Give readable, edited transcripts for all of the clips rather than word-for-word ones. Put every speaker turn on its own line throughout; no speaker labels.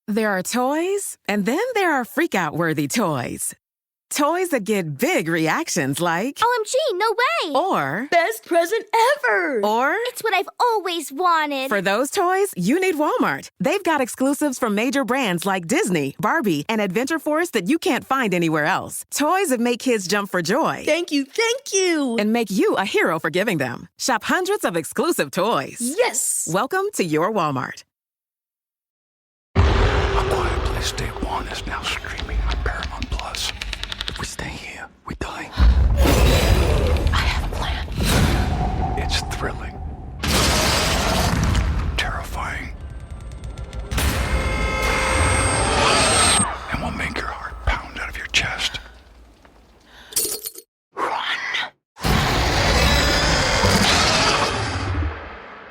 There are toys, and then there are freak-out-worthy toys. Toys that get big reactions like...
OMG, no way!
Or...
Best present ever!
Or...
It's what I've always wanted.
For those toys, you need Walmart. They've got exclusives from major brands like Disney, Barbie, and Adventure Force that you can't find anywhere else. Toys that make kids jump for joy.
Thank you!
And make you a hero for giving them. Shop hundreds of exclusive toys.
Yes!
Welcome to your Walmart.
A Quiet Place Day 1 is now streaming on Paramount Plus. If we stay here, we die.
I have a plan.
It's thrilling. Terrifying. And will make your heart pound out of your chest. Run.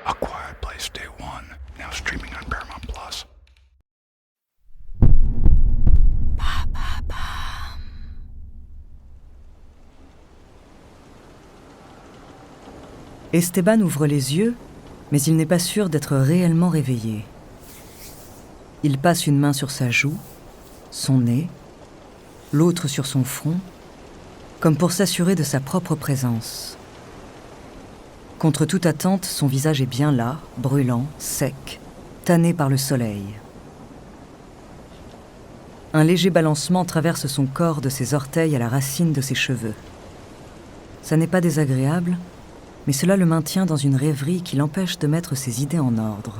A Quiet Place Day 1, now streaming on Paramount Plus.
Esteban ouvre les yeux, mais il n'est pas sûr d'être réellement réveillé. Il passe une main sur sa joue, son nez, l'autre sur son front, comme pour s'assurer de sa propre présence. Contre toute attente, son visage est bien là, brûlant, sec, tanné par le soleil. Un léger balancement traverse son corps de ses orteils à la racine de ses cheveux. Ça n'est pas désagréable, mais cela le maintient dans une rêverie qui l'empêche de mettre ses idées en ordre.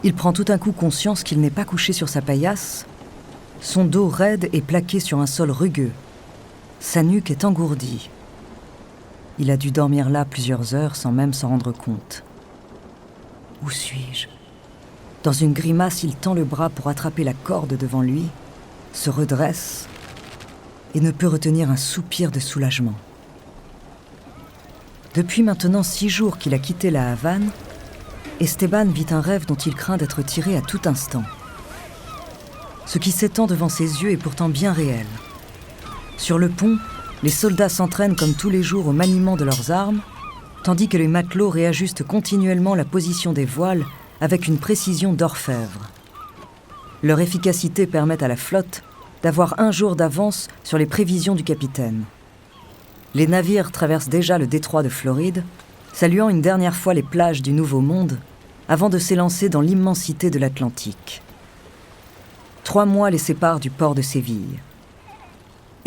Il prend tout un coup conscience qu'il n'est pas couché sur sa paillasse. Son dos raide est plaqué sur un sol rugueux. Sa nuque est engourdie. Il a dû dormir là plusieurs heures sans même s'en rendre compte. Où suis-je ? Dans une grimace, il tend le bras pour attraper la corde devant lui, se redresse et ne peut retenir un soupir de soulagement. Depuis maintenant 6 jours qu'il a quitté la Havane, Esteban vit un rêve dont il craint d'être tiré à tout instant. Ce qui s'étend devant ses yeux est pourtant bien réel. Sur le pont, les soldats s'entraînent comme tous les jours au maniement de leurs armes, tandis que les matelots réajustent continuellement la position des voiles avec une précision d'orfèvre. Leur efficacité permet à la flotte d'avoir 1 jour d'avance sur les prévisions du capitaine. Les navires traversent déjà le détroit de Floride, saluant une dernière fois les plages du Nouveau Monde, avant de s'élancer dans l'immensité de l'Atlantique. 3 mois les séparent du port de Séville.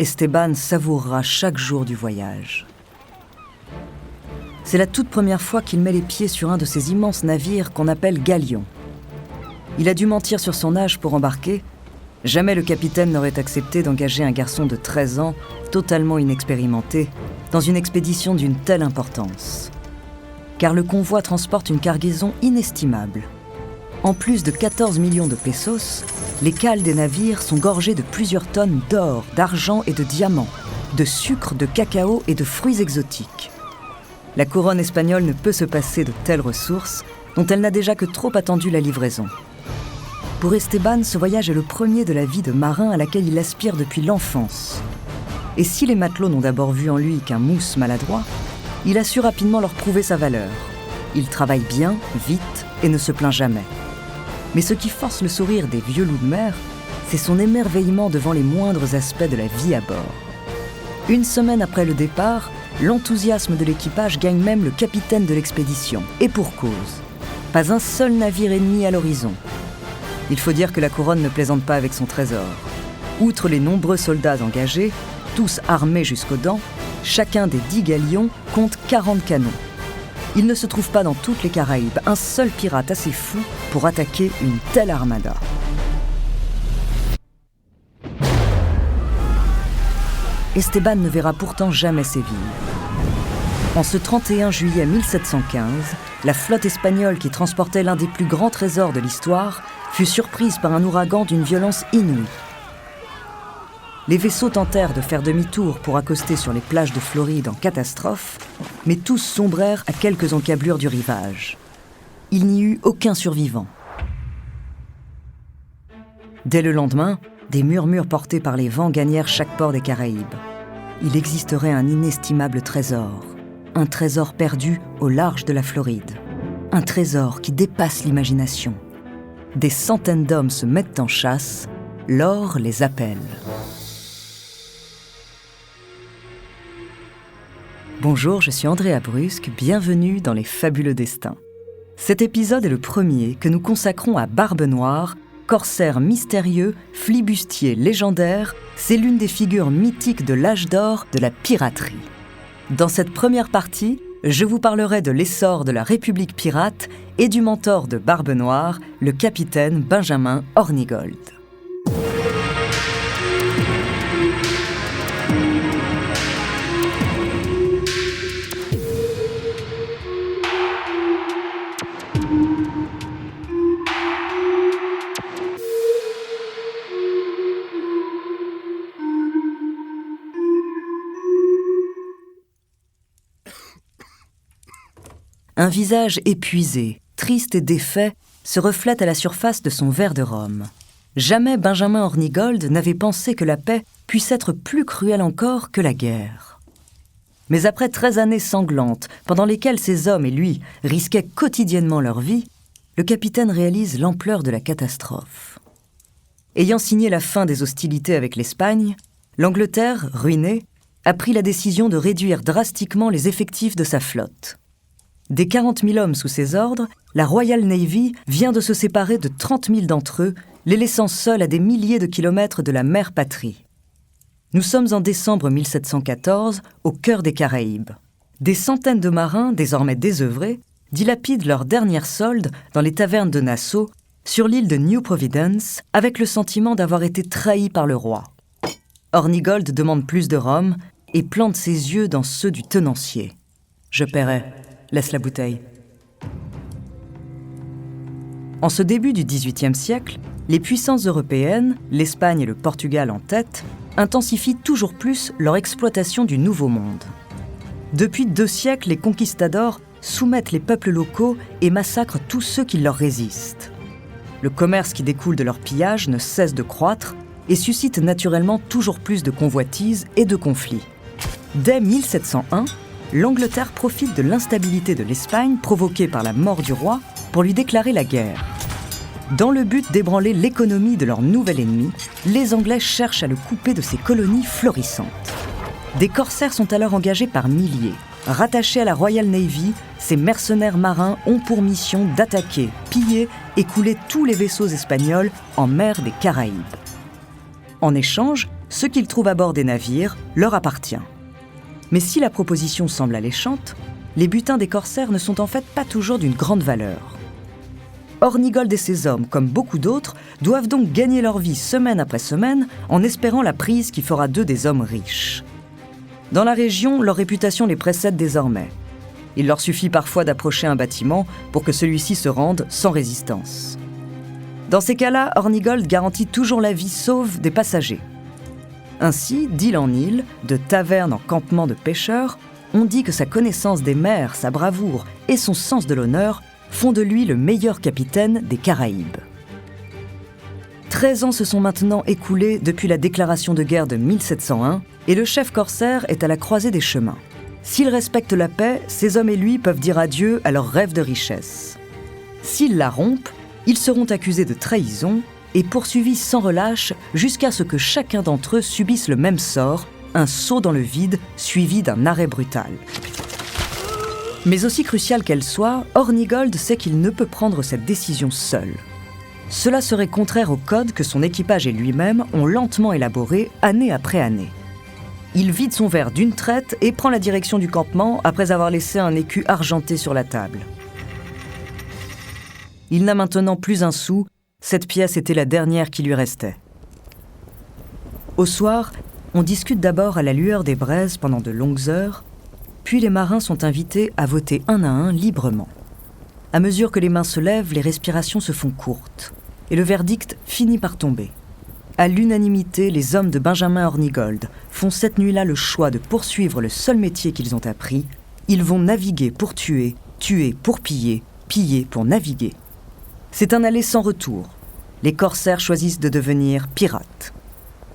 Esteban savourera chaque jour du voyage. C'est la toute première fois qu'il met les pieds sur un de ces immenses navires qu'on appelle galions. Il a dû mentir sur son âge pour embarquer. Jamais le capitaine n'aurait accepté d'engager un garçon de 13 ans, totalement inexpérimenté, dans une expédition d'une telle importance. Car le convoi transporte une cargaison inestimable. En plus de 14 millions de pesos, les cales des navires sont gorgées de plusieurs tonnes d'or, d'argent et de diamants, de sucre, de cacao et de fruits exotiques. La couronne espagnole ne peut se passer de telles ressources, dont elle n'a déjà que trop attendu la livraison. Pour Esteban, ce voyage est le premier de la vie de marin à laquelle il aspire depuis l'enfance. Et si les matelots n'ont d'abord vu en lui qu'un mousse maladroit, il a su rapidement leur prouver sa valeur. Il travaille bien, vite et ne se plaint jamais. Mais ce qui force le sourire des vieux loups de mer, c'est son émerveillement devant les moindres aspects de la vie à bord. 1 semaine après le départ, l'enthousiasme de l'équipage gagne même le capitaine de l'expédition. Et pour cause. Pas un seul navire ennemi à l'horizon. Il faut dire que la couronne ne plaisante pas avec son trésor. Outre les nombreux soldats engagés, tous armés jusqu'aux dents, chacun des 10 galions compte 40 canons. Il ne se trouve pas dans toutes les Caraïbes un seul pirate assez fou pour attaquer une telle armada. Esteban ne verra pourtant jamais Séville. En ce 31 juillet 1715, la flotte espagnole qui transportait l'un des plus grands trésors de l'histoire fut surprise par un ouragan d'une violence inouïe. Les vaisseaux tentèrent de faire demi-tour pour accoster sur les plages de Floride en catastrophe, mais tous sombrèrent à quelques encablures du rivage. Il n'y eut aucun survivant. Dès le lendemain, des murmures portés par les vents gagnèrent chaque port des Caraïbes. Il existerait un inestimable trésor, un trésor perdu au large de la Floride, un trésor qui dépasse l'imagination. des centaines d'hommes se mettent en chasse, l'or les appelle. Bonjour, je suis Andrea Brusque, bienvenue dans Les Fabuleux Destins. Cet épisode est le premier que nous consacrons à Barbe Noire, corsaire mystérieux, flibustier légendaire, c'est l'une des figures mythiques de l'âge d'or de la piraterie. Dans cette première partie, je vous parlerai de l'essor de la République pirate et du mentor de Barbe Noire, le capitaine Benjamin Hornigold. Un visage épuisé, triste et défait, se reflète à la surface de son verre de rhum. Jamais Benjamin Hornigold n'avait pensé que la paix puisse être plus cruelle encore que la guerre. Mais après 13 années sanglantes, pendant lesquelles ses hommes et lui risquaient quotidiennement leur vie, le capitaine réalise l'ampleur de la catastrophe. Ayant signé la fin des hostilités avec l'Espagne, l'Angleterre, ruinée, a pris la décision de réduire drastiquement les effectifs de sa flotte. Des 40 000 hommes sous ses ordres, la Royal Navy vient de se séparer de 30 000 d'entre eux, les laissant seuls à des milliers de kilomètres de la mer patrie. Nous sommes en décembre 1714, au cœur des Caraïbes. Des centaines de marins, désormais désœuvrés, dilapident leur dernière solde dans les tavernes de Nassau, sur l'île de New Providence, avec le sentiment d'avoir été trahis par le roi. Hornigold demande plus de rhum et plante ses yeux dans ceux du tenancier. « Je paierai. Laisse la bouteille. » En ce début du XVIIIe siècle, les puissances européennes, l'Espagne et le Portugal en tête, intensifient toujours plus leur exploitation du Nouveau Monde. Depuis 2 siècles, les conquistadors soumettent les peuples locaux et massacrent tous ceux qui leur résistent. Le commerce qui découle de leur pillage ne cesse de croître et suscite naturellement toujours plus de convoitises et de conflits. Dès 1701, l'Angleterre profite de l'instabilité de l'Espagne provoquée par la mort du roi pour lui déclarer la guerre. Dans le but d'ébranler l'économie de leur nouvel ennemi, les Anglais cherchent à le couper de ses colonies florissantes. Des corsaires sont alors engagés par milliers. Rattachés à la Royal Navy, ces mercenaires marins ont pour mission d'attaquer, piller et couler tous les vaisseaux espagnols en mer des Caraïbes. En échange, ce qu'ils trouvent à bord des navires leur appartient. Mais si la proposition semble alléchante, les butins des corsaires ne sont en fait pas toujours d'une grande valeur. Hornigold et ses hommes, comme beaucoup d'autres, doivent donc gagner leur vie semaine après semaine en espérant la prise qui fera d'eux des hommes riches. Dans la région, leur réputation les précède désormais. Il leur suffit parfois d'approcher un bâtiment pour que celui-ci se rende sans résistance. Dans ces cas-là, Hornigold garantit toujours la vie sauve des passagers. Ainsi, d'île en île, de taverne en campement de pêcheurs, on dit que sa connaissance des mers, sa bravoure et son sens de l'honneur font de lui le meilleur capitaine des Caraïbes. 13 ans se sont maintenant écoulés depuis la déclaration de guerre de 1701 et le chef corsaire est à la croisée des chemins. S'il respecte la paix, ses hommes et lui peuvent dire adieu à leur rêve de richesse. S'ils la rompent, ils seront accusés de trahison et poursuivis sans relâche jusqu'à ce que chacun d'entre eux subisse le même sort, un saut dans le vide suivi d'un arrêt brutal. Mais aussi cruciale qu'elle soit, Hornigold sait qu'il ne peut prendre cette décision seul. Cela serait contraire au code que son équipage et lui-même ont lentement élaboré année après année. Il vide son verre d'une traite et prend la direction du campement après avoir laissé un écu argenté sur la table. Il n'a maintenant plus un sou. Cette pièce était la dernière qui lui restait. Au soir, on discute d'abord à la lueur des braises pendant de longues heures, puis les marins sont invités à voter un à un librement. À mesure que les mains se lèvent, les respirations se font courtes, et le verdict finit par tomber. À l'unanimité, les hommes de Benjamin Hornigold font cette nuit-là le choix de poursuivre le seul métier qu'ils ont appris. Ils vont naviguer pour tuer, tuer pour piller, piller pour naviguer. C'est un aller sans retour. Les corsaires choisissent de devenir pirates.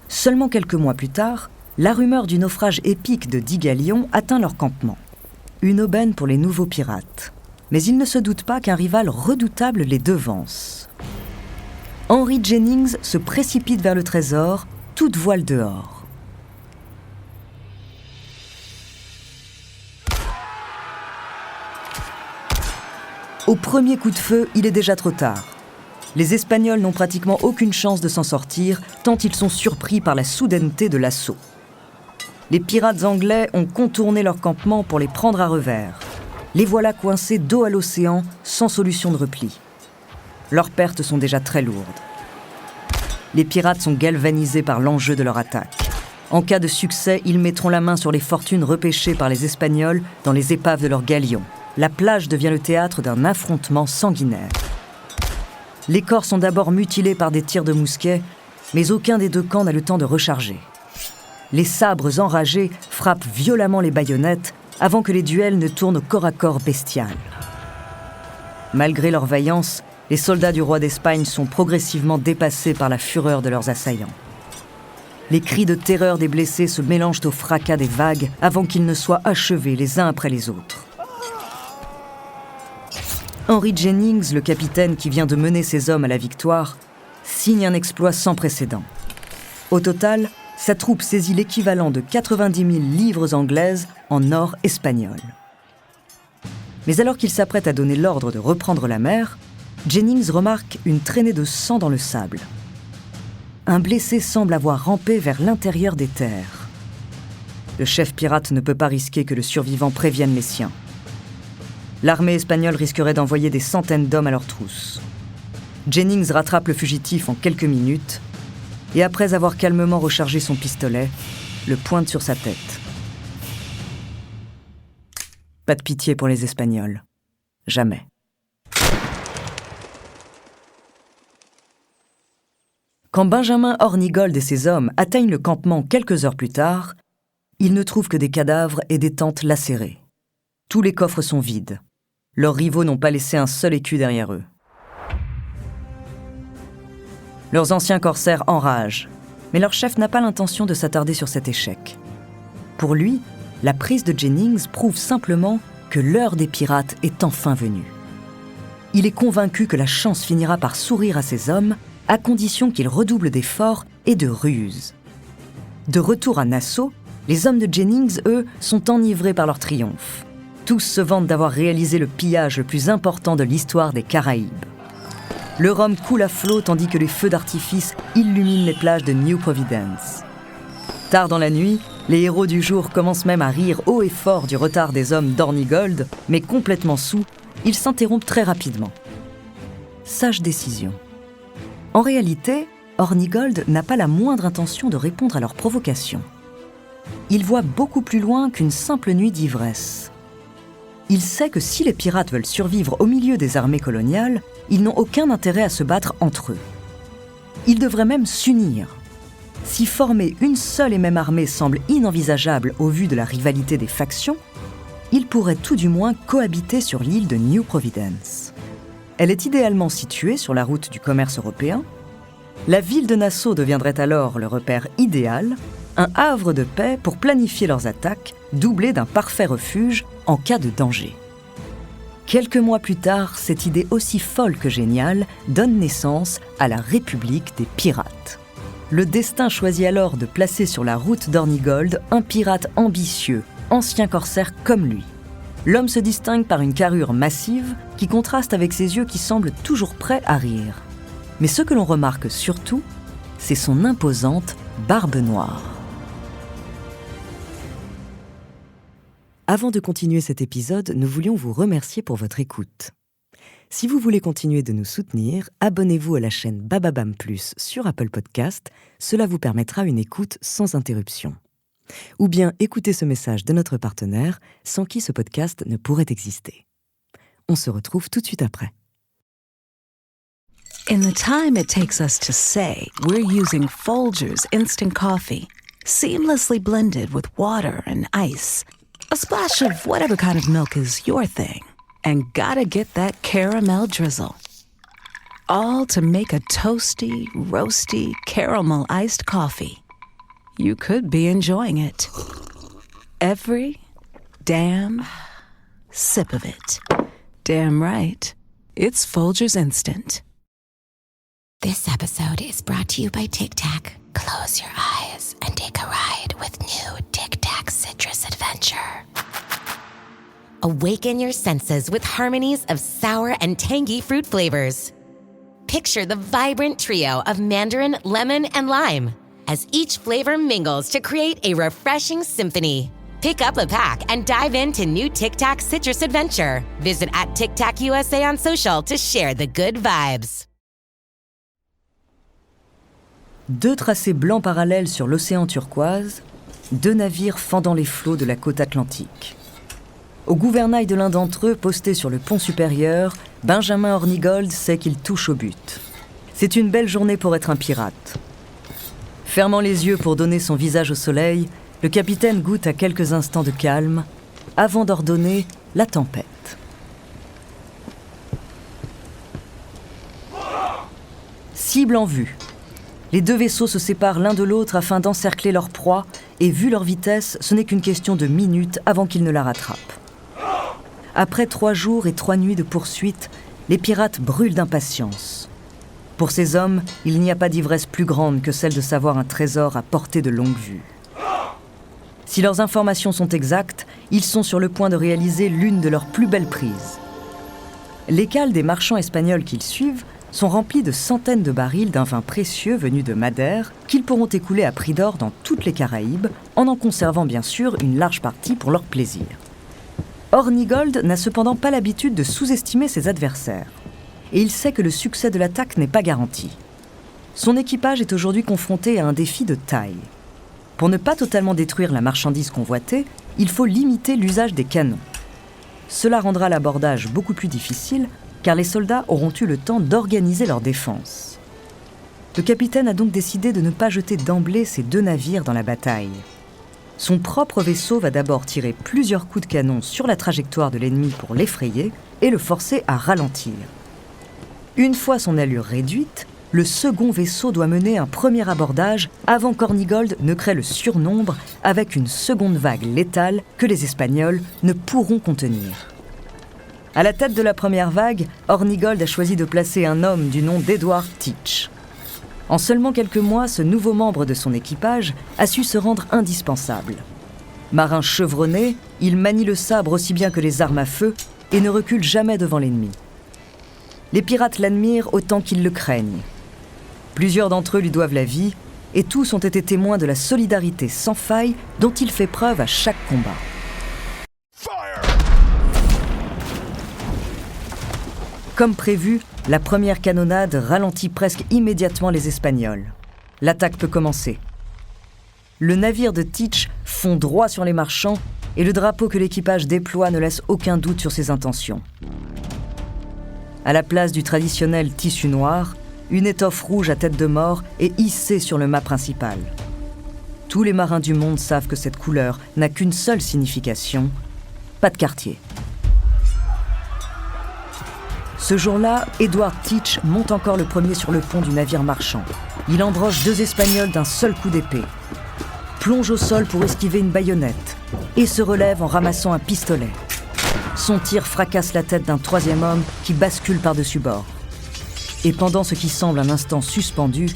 Seulement quelques mois plus tard, la rumeur du naufrage épique de 10 galions atteint leur campement. Une aubaine pour les nouveaux pirates. Mais ils ne se doutent pas qu'un rival redoutable les devance. Henry Jennings se précipite vers le trésor, toute voile dehors. Au premier coup de feu, il est déjà trop tard. Les Espagnols n'ont pratiquement aucune chance de s'en sortir, tant ils sont surpris par la soudaineté de l'assaut. Les pirates anglais ont contourné leur campement pour les prendre à revers. Les voilà coincés dos à l'océan, sans solution de repli. Leurs pertes sont déjà très lourdes. Les pirates sont galvanisés par l'enjeu de leur attaque. En cas de succès, ils mettront la main sur les fortunes repêchées par les Espagnols dans les épaves de leurs galions. La plage devient le théâtre d'un affrontement sanguinaire. Les corps sont d'abord mutilés par des tirs de mousquet, mais aucun des deux camps n'a le temps de recharger. Les sabres enragés frappent violemment les baïonnettes avant que les duels ne tournent au corps à corps bestial. Malgré leur vaillance, les soldats du roi d'Espagne sont progressivement dépassés par la fureur de leurs assaillants. Les cris de terreur des blessés se mélangent au fracas des vagues avant qu'ils ne soient achevés les uns après les autres. Henry Jennings, le capitaine qui vient de mener ses hommes à la victoire, signe un exploit sans précédent. Au total, sa troupe saisit l'équivalent de 90 000 livres anglaises en or espagnol. Mais alors qu'il s'apprête à donner l'ordre de reprendre la mer, Jennings remarque une traînée de sang dans le sable. Un blessé semble avoir rampé vers l'intérieur des terres. Le chef pirate ne peut pas risquer que le survivant prévienne les siens. L'armée espagnole risquerait d'envoyer des centaines d'hommes à leur trousse. Jennings rattrape le fugitif en quelques minutes et après avoir calmement rechargé son pistolet, le pointe sur sa tête. Pas de pitié pour les Espagnols. Jamais. Quand Benjamin Hornigold et ses hommes atteignent le campement quelques heures plus tard, ils ne trouvent que des cadavres et des tentes lacérées. Tous les coffres sont vides. Leurs rivaux n'ont pas laissé un seul écu derrière eux. Leurs anciens corsaires enragent, mais leur chef n'a pas l'intention de s'attarder sur cet échec. Pour lui, la prise de Jennings prouve simplement que l'heure des pirates est enfin venue. Il est convaincu que la chance finira par sourire à ses hommes, à condition qu'ils redoublent d'efforts et de ruses. De retour à Nassau, les hommes de Jennings, eux, sont enivrés par leur triomphe. Tous se vantent d'avoir réalisé le pillage le plus important de l'histoire des Caraïbes. Le rhum coule à flot tandis que les feux d'artifice illuminent les plages de New Providence. Tard dans la nuit, les héros du jour commencent même à rire haut et fort du retard des hommes d'Hornigold, mais complètement saouls, ils s'interrompent très rapidement. Sage décision. En réalité, Hornigold n'a pas la moindre intention de répondre à leur provocation. Il voit beaucoup plus loin qu'une simple nuit d'ivresse. Il sait que si les pirates veulent survivre au milieu des armées coloniales, ils n'ont aucun intérêt à se battre entre eux. Ils devraient même s'unir. Si former une seule et même armée semble inenvisageable au vu de la rivalité des factions, ils pourraient tout du moins cohabiter sur l'île de New Providence. Elle est idéalement située sur la route du commerce européen. La ville de Nassau deviendrait alors le repère idéal, un havre de paix pour planifier leurs attaques, doublé d'un parfait refuge en cas de danger. Quelques mois plus tard, cette idée aussi folle que géniale donne naissance à la République des pirates. Le destin choisit alors de placer sur la route d'Hornigold un pirate ambitieux, ancien corsaire comme lui. L'homme se distingue par une carrure massive qui contraste avec ses yeux qui semblent toujours prêts à rire. Mais ce que l'on remarque surtout, c'est son imposante barbe noire. Avant de continuer cet épisode, nous voulions vous remercier pour votre écoute. Si vous voulez continuer de nous soutenir, abonnez-vous à la chaîne Bababam Plus sur Apple Podcast, cela vous permettra une écoute sans interruption. Ou bien écoutez ce message de notre partenaire, sans qui ce podcast ne pourrait exister. On se retrouve tout de suite après.
In the time it takes us to say, we're using Folgers instant coffee, seamlessly blended with water and ice. A splash of whatever kind of milk is your thing. And gotta get that caramel drizzle. All to make a toasty, roasty, caramel iced coffee. You could be enjoying it. Every damn sip of it. Damn right. It's Folgers Instant.
This
This episode is brought to you by Tic Tac. Close your eyes and take a ride with new Tic Tac Citrus Adventure. Awaken your senses with harmonies of sour and tangy fruit flavors. Picture the vibrant trio of mandarin, lemon, and lime as each flavor mingles to create a refreshing symphony. Pick up a pack and dive into new Tic Tac Citrus Adventure. Visit @TicTacUSA on social to share the good vibes.
2 tracés blancs parallèles sur l'océan turquoise, 2 navires fendant les flots de la côte atlantique. Au gouvernail de l'un d'entre eux, posté sur le pont supérieur, Benjamin Hornigold sait qu'il touche au but. C'est une belle journée pour être un pirate. Fermant les yeux pour donner son visage au soleil, le capitaine goûte à quelques instants de calme, avant d'ordonner la tempête. Cible en vue. Les 2 vaisseaux se séparent l'un de l'autre afin d'encercler leur proie, et vu leur vitesse, ce n'est qu'une question de minutes avant qu'ils ne la rattrapent. Après 3 jours et 3 nuits de poursuite, les pirates brûlent d'impatience. Pour ces hommes, il n'y a pas d'ivresse plus grande que celle de savoir un trésor à portée de longue vue. Si leurs informations sont exactes, ils sont sur le point de réaliser l'une de leurs plus belles prises. Les cales des marchands espagnols qu'ils suivent sont remplis de centaines de barils d'un vin précieux venu de Madère qu'ils pourront écouler à prix d'or dans toutes les Caraïbes, en conservant bien sûr une large partie pour leur plaisir. Hornigold n'a cependant pas l'habitude de sous-estimer ses adversaires, et il sait que le succès de l'attaque n'est pas garanti. Son équipage est aujourd'hui confronté à un défi de taille. Pour ne pas totalement détruire la marchandise convoitée, il faut limiter l'usage des canons. Cela rendra l'abordage beaucoup plus difficile, car les soldats auront eu le temps d'organiser leur défense. Le capitaine a donc décidé de ne pas jeter d'emblée ces 2 navires dans la bataille. Son propre vaisseau va d'abord tirer plusieurs coups de canon sur la trajectoire de l'ennemi pour l'effrayer et le forcer à ralentir. Une fois son allure réduite, le second vaisseau doit mener un premier abordage avant qu'Hornigold ne crée le surnombre avec une seconde vague létale que les Espagnols ne pourront contenir. À la tête de la première vague, Hornigold a choisi de placer un homme du nom d'Edward Teach. En seulement quelques mois, ce nouveau membre de son équipage a su se rendre indispensable. Marin chevronné, il manie le sabre aussi bien que les armes à feu et ne recule jamais devant l'ennemi. Les pirates l'admirent autant qu'ils le craignent. Plusieurs d'entre eux lui doivent la vie et tous ont été témoins de la solidarité sans faille dont il fait preuve à chaque combat. Comme prévu, la première canonnade ralentit presque immédiatement les Espagnols. L'attaque peut commencer. Le navire de Teach fond droit sur les marchands et le drapeau que l'équipage déploie ne laisse aucun doute sur ses intentions. À la place du traditionnel tissu noir, une étoffe rouge à tête de mort est hissée sur le mât principal. Tous les marins du monde savent que cette couleur n'a qu'une seule signification, pas de quartier. Ce jour-là, Edward Teach monte encore le premier sur le pont du navire marchand. Il embroche 2 Espagnols d'un seul coup d'épée, plonge au sol pour esquiver une baïonnette et se relève en ramassant un pistolet. Son tir fracasse la tête d'un 3e homme qui bascule par-dessus bord. Et pendant ce qui semble un instant suspendu,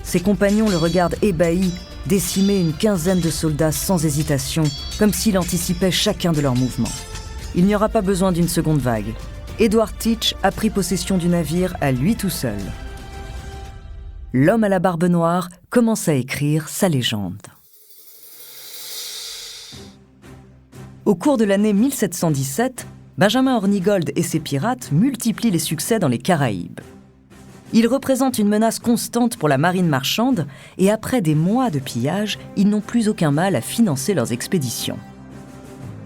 ses compagnons le regardent ébahi décimer une 15aine de soldats sans hésitation, comme s'il anticipait chacun de leurs mouvements. Il n'y aura pas besoin d'une seconde vague. Edward Teach a pris possession du navire à lui tout seul. L'homme à la barbe noire commence à écrire sa légende. Au cours de l'année 1717, Benjamin Hornigold et ses pirates multiplient les succès dans les Caraïbes. Ils représentent une menace constante pour la marine marchande et après des mois de pillage, ils n'ont plus aucun mal à financer leurs expéditions.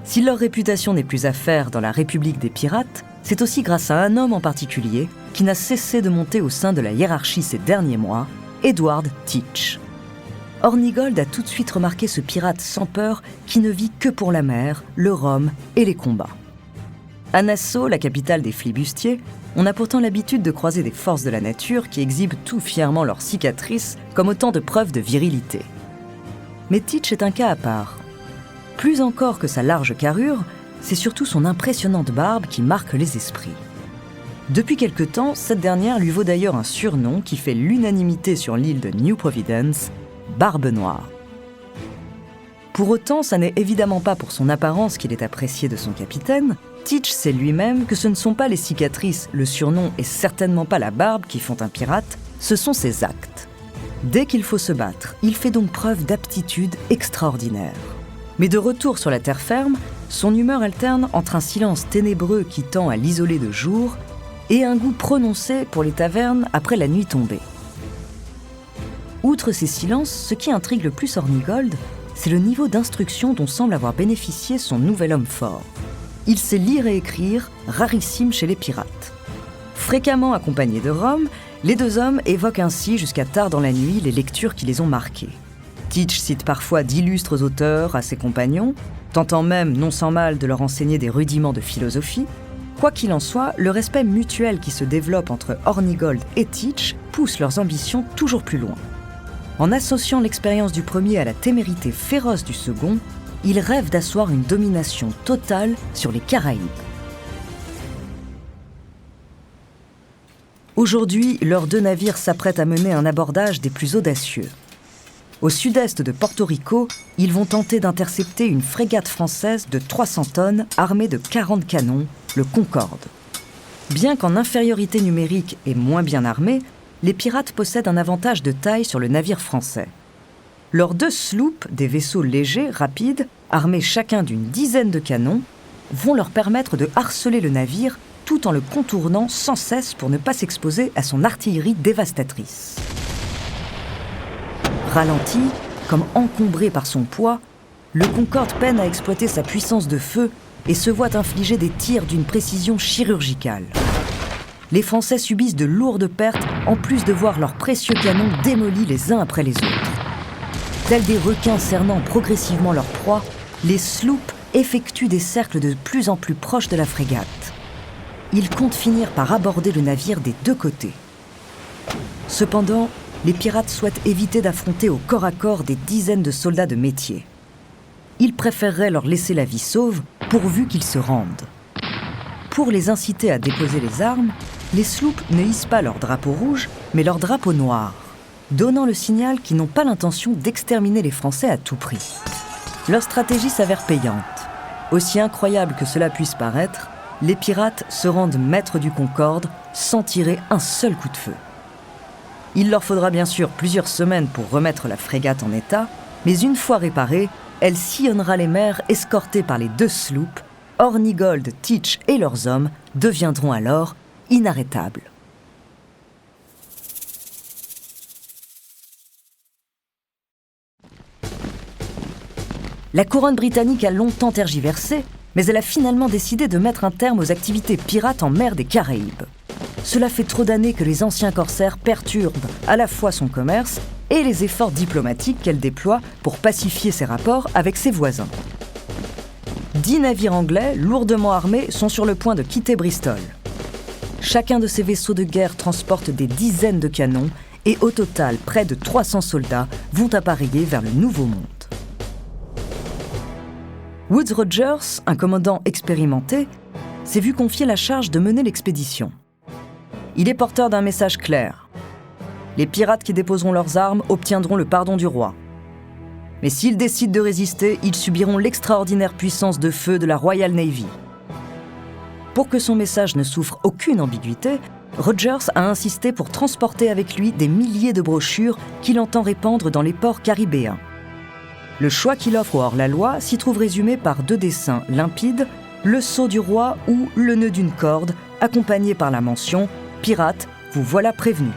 Si leur réputation n'est plus à faire dans la République des pirates, c'est aussi grâce à un homme en particulier qui n'a cessé de monter au sein de la hiérarchie ces derniers mois, Edward Teach. Hornigold a tout de suite remarqué ce pirate sans peur qui ne vit que pour la mer, le rhum et les combats. À Nassau, la capitale des flibustiers, on a pourtant l'habitude de croiser des forces de la nature qui exhibent tout fièrement leurs cicatrices comme autant de preuves de virilité. Mais Teach est un cas à part. Plus encore que sa large carrure, c'est surtout son impressionnante barbe qui marque les esprits. Depuis quelque temps, cette dernière lui vaut d'ailleurs un surnom qui fait l'unanimité sur l'île de New Providence, Barbe Noire. Pour autant, ça n'est évidemment pas pour son apparence qu'il est apprécié de son capitaine. Teach sait lui-même que ce ne sont pas les cicatrices, le surnom et certainement pas la barbe qui font un pirate, ce sont ses actes. Dès qu'il faut se battre, il fait donc preuve d'aptitude extraordinaire. Mais de retour sur la terre ferme, son humeur alterne entre un silence ténébreux qui tend à l'isoler de jour et un goût prononcé pour les tavernes après la nuit tombée. Outre ces silences, ce qui intrigue le plus Hornigold, c'est le niveau d'instruction dont semble avoir bénéficié son nouvel homme fort. Il sait lire et écrire, rarissime chez les pirates. Fréquemment accompagnés de Rom, les deux hommes évoquent ainsi jusqu'à tard dans la nuit les lectures qui les ont marqués. Teach cite parfois d'illustres auteurs à ses compagnons, tentant même, non sans mal, de leur enseigner des rudiments de philosophie. Quoi qu'il en soit, le respect mutuel qui se développe entre Hornigold et Teach pousse leurs ambitions toujours plus loin. En associant l'expérience du premier à la témérité féroce du second, ils rêvent d'asseoir une domination totale sur les Caraïbes. Aujourd'hui, leurs deux navires s'apprêtent à mener un abordage des plus audacieux. Au sud-est de Porto Rico, ils vont tenter d'intercepter une frégate française de 300 tonnes armée de 40 canons, le Concorde. Bien qu'en infériorité numérique et moins bien armés, les pirates possèdent un avantage de taille sur le navire français. Leurs deux sloops, des vaisseaux légers, rapides, armés chacun d'une dizaine de canons, vont leur permettre de harceler le navire tout en le contournant sans cesse pour ne pas s'exposer à son artillerie dévastatrice. Ralenti, comme encombré par son poids, le Concorde peine à exploiter sa puissance de feu et se voit infliger des tirs d'une précision chirurgicale. Les Français subissent de lourdes pertes en plus de voir leurs précieux canons démolis les uns après les autres. Tels des requins cernant progressivement leur proie, les sloops effectuent des cercles de plus en plus proches de la frégate. Ils comptent finir par aborder le navire des deux côtés. Cependant, les pirates souhaitent éviter d'affronter au corps à corps des dizaines de soldats de métier. Ils préféreraient leur laisser la vie sauve pourvu qu'ils se rendent. Pour les inciter à déposer les armes, les sloops ne hissent pas leur drapeau rouge, mais leur drapeau noir, donnant le signal qu'ils n'ont pas l'intention d'exterminer les Français à tout prix. Leur stratégie s'avère payante. Aussi incroyable que cela puisse paraître, les pirates se rendent maîtres du Concorde sans tirer un seul coup de feu. Il leur faudra bien sûr plusieurs semaines pour remettre la frégate en état, mais une fois réparée, elle sillonnera les mers escortée par les deux sloops. Hornigold, Teach et leurs hommes deviendront alors inarrêtables. La couronne britannique a longtemps tergiversé, mais elle a finalement décidé de mettre un terme aux activités pirates en mer des Caraïbes. Cela fait trop d'années que les anciens corsaires perturbent à la fois son commerce et les efforts diplomatiques qu'elle déploie pour pacifier ses rapports avec ses voisins. 10 navires anglais, lourdement armés, sont sur le point de quitter Bristol. Chacun de ces vaisseaux de guerre transporte des dizaines de canons et au total, près de 300 soldats vont appareiller vers le Nouveau Monde. Woodes Rogers, un commandant expérimenté, s'est vu confier la charge de mener l'expédition. Il est porteur d'un message clair. Les pirates qui déposeront leurs armes obtiendront le pardon du roi. Mais s'ils décident de résister, ils subiront l'extraordinaire puissance de feu de la Royal Navy. Pour que son message ne souffre aucune ambiguïté, Rogers a insisté pour transporter avec lui des milliers de brochures qu'il entend répandre dans les ports caribéens. Le choix qu'il offre au hors-la-loi s'y trouve résumé par 2 dessins limpides, le sceau du roi ou le nœud d'une corde, accompagné par la mention « Pirates, vous voilà prévenus ».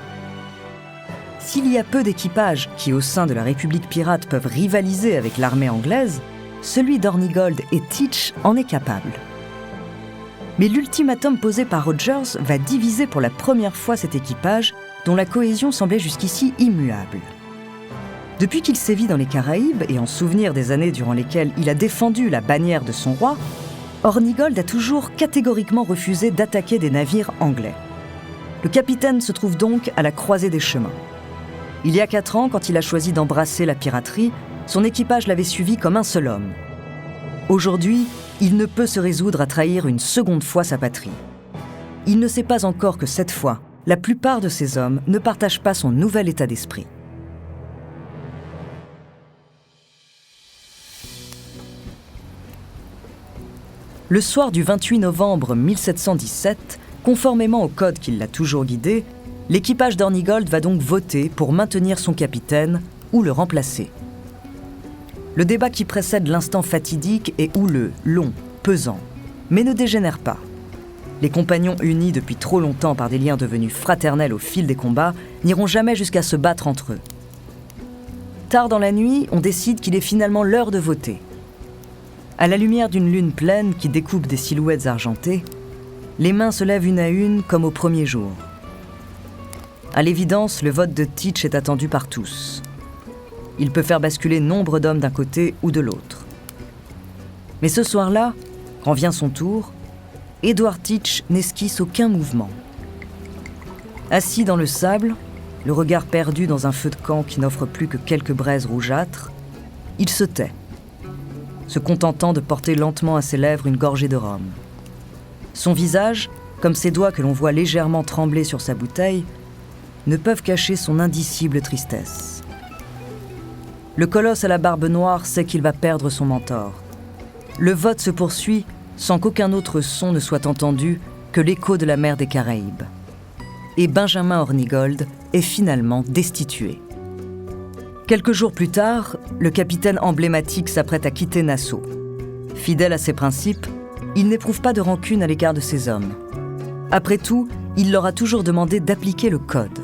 S'il y a peu d'équipages qui, au sein de la République pirate, peuvent rivaliser avec l'armée anglaise, celui d'Hornigold et Teach en est capable. Mais l'ultimatum posé par Rogers va diviser pour la première fois cet équipage, dont la cohésion semblait jusqu'ici immuable. Depuis qu'il sévit dans les Caraïbes, et en souvenir des années durant lesquelles il a défendu la bannière de son roi, Hornigold a toujours catégoriquement refusé d'attaquer des navires anglais. Le capitaine se trouve donc à la croisée des chemins. Il y a 4 ans, quand il a choisi d'embrasser la piraterie, son équipage l'avait suivi comme un seul homme. Aujourd'hui, il ne peut se résoudre à trahir une seconde fois sa patrie. il ne sait pas encore que cette fois, la plupart de ces hommes ne partagent pas son nouvel état d'esprit. Le soir du 28 novembre 1717, conformément au code qui l'a toujours guidé, l'équipage d'Hornigold va donc voter pour maintenir son capitaine ou le remplacer. Le débat qui précède l'instant fatidique est houleux, long, pesant, mais ne dégénère pas. Les compagnons unis depuis trop longtemps par des liens devenus fraternels au fil des combats n'iront jamais jusqu'à se battre entre eux. Tard dans la nuit, on décide qu'il est finalement l'heure de voter. À la lumière d'une lune pleine qui découpe des silhouettes argentées, les mains se lèvent une à une comme au premier jour. À l'évidence, le vote de Teach est attendu par tous. Il peut faire basculer nombre d'hommes d'un côté ou de l'autre. Mais ce soir-là, quand vient son tour, Edward Teach n'esquisse aucun mouvement. Assis dans le sable, le regard perdu dans un feu de camp qui n'offre plus que quelques braises rougeâtres, il se tait, se contentant de porter lentement à ses lèvres une gorgée de rhum. Son visage, comme ses doigts que l'on voit légèrement trembler sur sa bouteille, ne peuvent cacher son indicible tristesse. Le colosse à la barbe noire sait qu'il va perdre son mentor. Le vote se poursuit sans qu'aucun autre son ne soit entendu que l'écho de la mer des Caraïbes. Et Benjamin Hornigold est finalement destitué. Quelques jours plus tard, le capitaine emblématique s'apprête à quitter Nassau. Fidèle à ses principes, il n'éprouve pas de rancune à l'égard de ses hommes. Après tout, il leur a toujours demandé d'appliquer le code.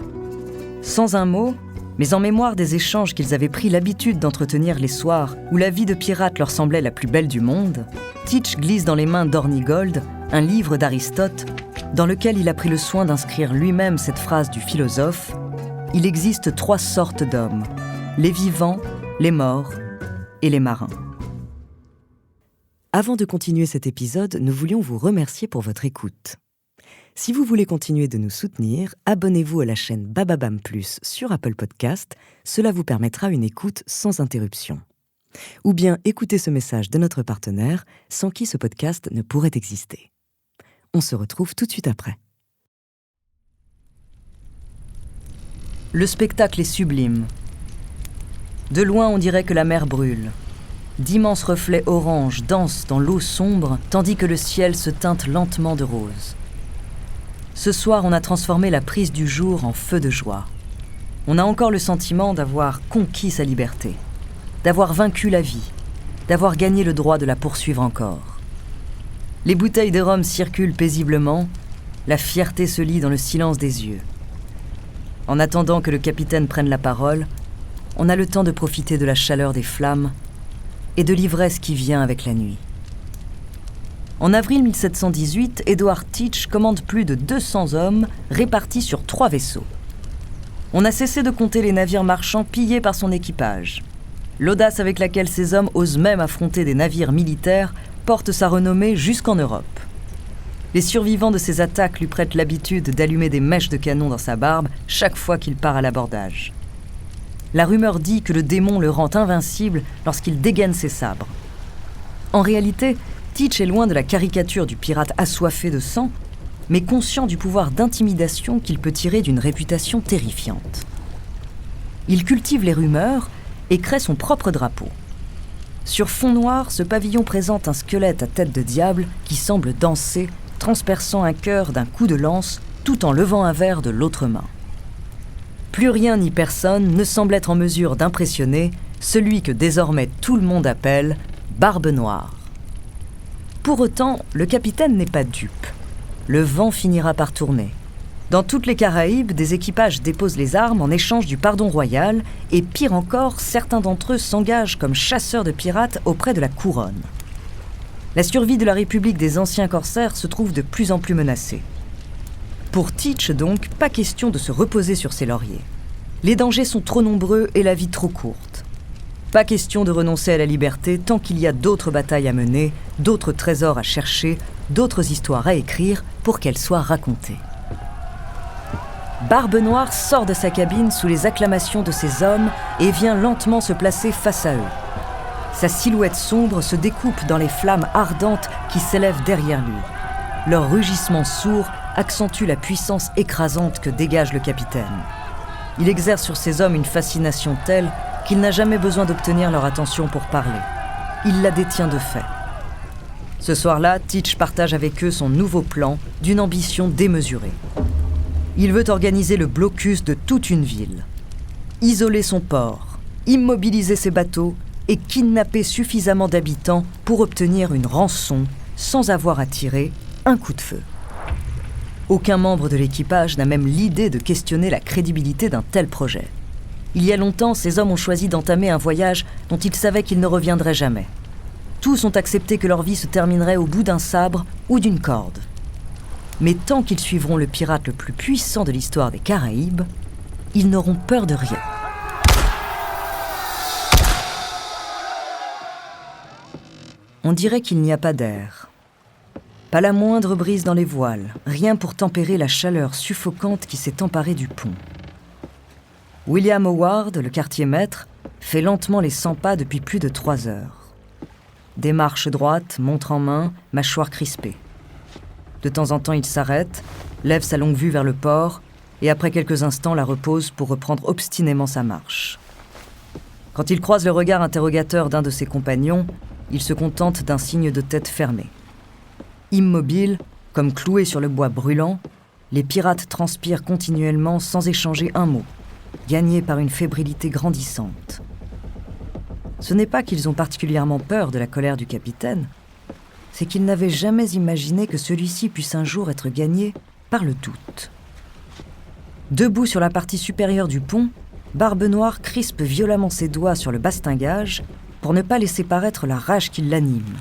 Sans un mot, mais en mémoire des échanges qu'ils avaient pris l'habitude d'entretenir les soirs où la vie de pirate leur semblait la plus belle du monde, Teach glisse dans les mains d'Hornigold un livre d'Aristote dans lequel il a pris le soin d'inscrire lui-même cette phrase du philosophe « Il existe 3 sortes d'hommes, les vivants, les morts et les marins ». Avant de continuer cet épisode, nous voulions vous remercier pour votre écoute. Si vous voulez continuer de nous soutenir, abonnez-vous à la chaîne Bababam Plus sur Apple Podcast, cela vous permettra une écoute sans interruption. Ou bien écoutez ce message de notre partenaire, sans qui ce podcast ne pourrait exister. On se retrouve tout de suite après. Le spectacle est sublime. De loin, on dirait que la mer brûle. D'immenses reflets orange dansent dans l'eau sombre, tandis que le ciel se teinte lentement de rose. Ce soir, on a transformé la prise du jour en feu de joie. On a encore le sentiment d'avoir conquis sa liberté, d'avoir vaincu la vie, d'avoir gagné le droit de la poursuivre encore. Les bouteilles de rhum circulent paisiblement, la fierté se lit dans le silence des yeux. En attendant que le capitaine prenne la parole, on a le temps de profiter de la chaleur des flammes et de l'ivresse qui vient avec la nuit. En avril 1718, Edward Teach commande plus de 200 hommes répartis sur 3 vaisseaux. On a cessé de compter les navires marchands pillés par son équipage. L'audace avec laquelle ces hommes osent même affronter des navires militaires porte sa renommée jusqu'en Europe. Les survivants de ces attaques lui prêtent l'habitude d'allumer des mèches de canon dans sa barbe chaque fois qu'il part à l'abordage. La rumeur dit que le démon le rend invincible lorsqu'il dégaine ses sabres. En réalité, Teach est loin de la caricature du pirate assoiffé de sang, mais conscient du pouvoir d'intimidation qu'il peut tirer d'une réputation terrifiante. Il cultive les rumeurs et crée son propre drapeau. Sur fond noir, ce pavillon présente un squelette à tête de diable qui semble danser, transperçant un cœur d'un coup de lance, tout en levant un verre de l'autre main. Plus rien ni personne ne semble être en mesure d'impressionner celui que désormais tout le monde appelle Barbe Noire. Pour autant, le capitaine n'est pas dupe. Le vent finira par tourner. Dans toutes les Caraïbes, des équipages déposent les armes en échange du pardon royal et pire encore, certains d'entre eux s'engagent comme chasseurs de pirates auprès de la couronne. La survie de la République des anciens corsaires se trouve de plus en plus menacée. Pour Teach donc, pas question de se reposer sur ses lauriers. Les dangers sont trop nombreux et la vie trop courte. Pas question de renoncer à la liberté tant qu'il y a d'autres batailles à mener, d'autres trésors à chercher, d'autres histoires à écrire pour qu'elles soient racontées. Barbe Noire sort de sa cabine sous les acclamations de ses hommes et vient lentement se placer face à eux. Sa silhouette sombre se découpe dans les flammes ardentes qui s'élèvent derrière lui. Leurs rugissements sourds accentue la puissance écrasante que dégage le capitaine. Il exerce sur ses hommes une fascination telle qu'il n'a jamais besoin d'obtenir leur attention pour parler. Il la détient de fait. Ce soir-là, Teach partage avec eux son nouveau plan d'une ambition démesurée. Il veut organiser le blocus de toute une ville, isoler son port, immobiliser ses bateaux et kidnapper suffisamment d'habitants pour obtenir une rançon sans avoir à tirer un coup de feu. Aucun membre de l'équipage n'a même l'idée de questionner la crédibilité d'un tel projet. Il y a longtemps, ces hommes ont choisi d'entamer un voyage dont ils savaient qu'ils ne reviendraient jamais. Tous ont accepté que leur vie se terminerait au bout d'un sabre ou d'une corde. Mais tant qu'ils suivront le pirate le plus puissant de l'histoire des Caraïbes, ils n'auront peur de rien. On dirait qu'il n'y a pas d'air. Pas la moindre brise dans les voiles, rien pour tempérer la chaleur suffocante qui s'est emparée du pont. William Howard, le quartier-maître, fait lentement les 100 pas depuis plus de 3 heures. Démarche droite, montre en main, mâchoire crispée. De temps en temps, il s'arrête, lève sa longue vue vers le port et après quelques instants la repose pour reprendre obstinément sa marche. Quand il croise le regard interrogateur d'un de ses compagnons, il se contente d'un signe de tête fermé. Immobiles, comme cloués sur le bois brûlant, les pirates transpirent continuellement sans échanger un mot, gagnés par une fébrilité grandissante. Ce n'est pas qu'ils ont particulièrement peur de la colère du capitaine, c'est qu'ils n'avaient jamais imaginé que celui-ci puisse un jour être gagné par le doute. Debout sur la partie supérieure du pont, Barbe Noire crispe violemment ses doigts sur le bastingage pour ne pas laisser paraître la rage qui l'anime.